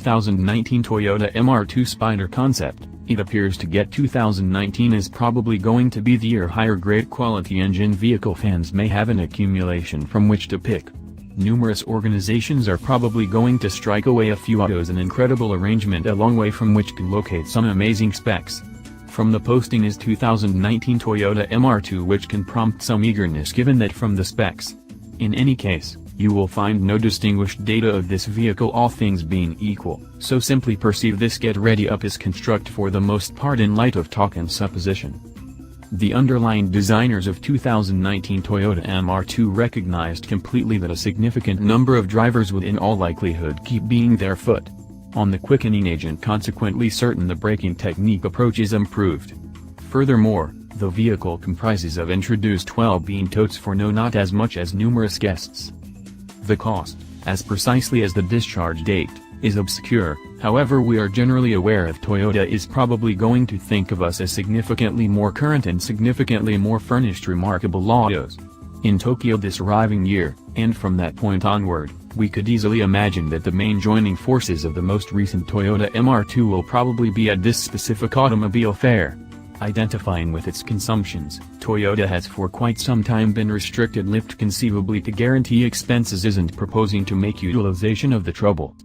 2019 Toyota MR2 Spyder Concept, it appears to get 2019 is probably going to be the year higher grade quality engine vehicle fans may have an accumulation from which to pick. Numerous organizations are probably going to strike away a few autos, an incredible arrangement a long way from which can locate some amazing specs. From the posting is 2019 Toyota MR2, which can prompt some eagerness given that from the specs. In any case, you will find no distinguished data of this vehicle, all things being equal, so simply perceive this get ready up is construct for the most part in light of talk and supposition. The underlying designers of 2019 Toyota MR2 recognized completely that a significant number of drivers would in all likelihood keep being their foot on the quickening agent, consequently certain the braking technique approach is improved. Furthermore, the vehicle comprises of introduced wellbeing totes for no not as much as numerous guests. The cost, as precisely as the discharge date, is obscure, however we are generally aware of Toyota is probably going to think of us as significantly more current and significantly more furnished remarkable autos in Tokyo this arriving year, and from that point onward, we could easily imagine that the main joining forces of the most recent Toyota MR2 will probably be at this specific automobile fair. Identifying with its consumptions, Toyota has for quite some time been restricted lift conceivably to guarantee expenses, isn't proposing to make utilization of the trouble.